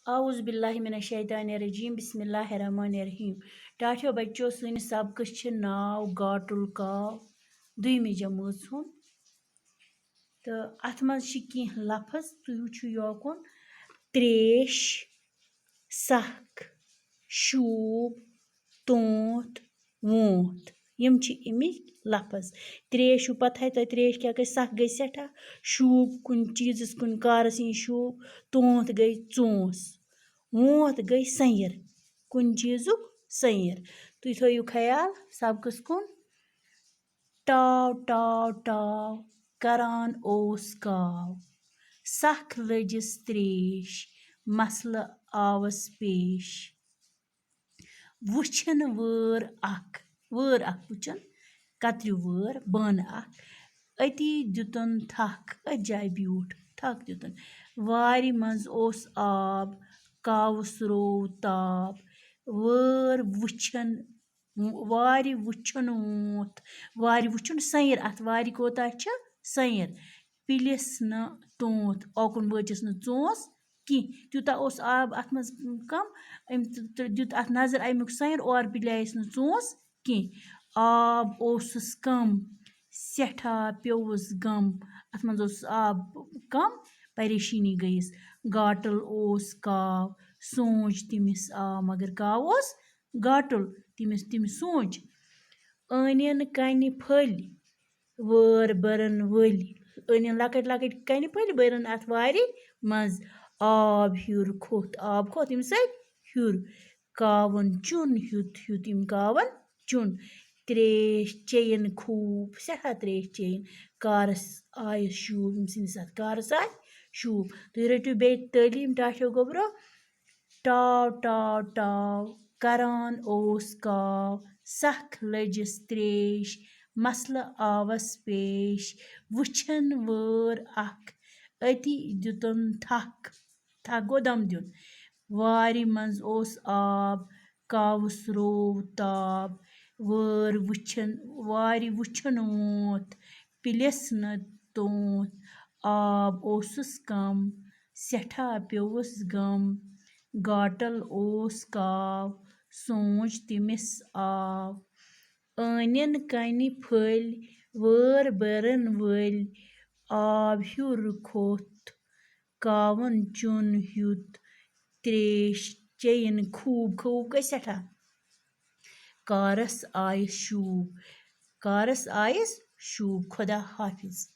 आउज़ बिल्लाहि मिनश शैतानिर रजीम बिस्मिल्लाहिर रहमानिर रहीम। टाठियो बच्चों सानिस सबकस छ नाव गाटुल काव दुयमि जमात हुन तो अथ मज छ किह लफ्ज तुय वुचु योकुन त्रेश सख शूब तोंत वोंत यम छ इमिक लफ्ज। त्रेश पता है तो त्रेश क्या गई सख गई सठा शूब कुन चीज़स कुन कारस यी शूब तोंत गई चोंस वोंत गई सैर कुन चीज़ुक सैर। तुय थोयु ख्याल सबकस कुन टाव टाव टाव करान ओस काव सख लजिस त्रेश मसल आवस पेश वुछन वër अख वुछन कतरु वër बन अख अति दितुन थक अथ जाय ब्यूठ थक दितुन वारि मंज ओस आब कावस रोव ताब वër वुछन वारि वुछन वोंत वारि वुछन सैर अथ वारि कोता छ सैर पिलिस न तोंत ओकुन वचस न चोंस कि त्यूता ओस आब अथ मज कम अम दित अथ नजर अमुक सैर और पिलायस न चोंस कि आब ओसस कम सेठा प्योवस गम अथ मज ओस आब कम परेशानी गईस गाटल ओस काव सोच तिमिस आ मगर काव ओस गाटुल तिमिस सोच अनियन कनि फलि वër बरन वलि अनियन लकट लकट कनि फलि बरन अथ वारि मज आब ह्युर खोत आब खोत यम सत ह्युर कावन चुन ह्युत ह्युत यम कावन चुन त्रेश चेयन खूब सठा त्रेश चेयन कारस आय शूब यम सिंदस अथ कारस आय शूब। तुय रटू बे तालीम टाठियो गोब्रो टाव टाव टाव करान ओस काव सख लजिस त्रेश मसल आवस पेश वुछन वër अख अति दितुन थक थक गो दम दियुन वारि मंज ओस आब कावस रोव ताब वër वुछन वारि वुछन वोंत पिलिस न तोंत आब ओसस कम सेठा प्योवस गम गाटल ओस काव सोच तिमिस आव अनियन कनि फलि वër बरन वलि आब ह्युर खोत कावन चुन ह्युत त्रेश चेयन खूब खूब गई सठा कारस आयस शूब कारस आयस शूब खुदा हाफिज।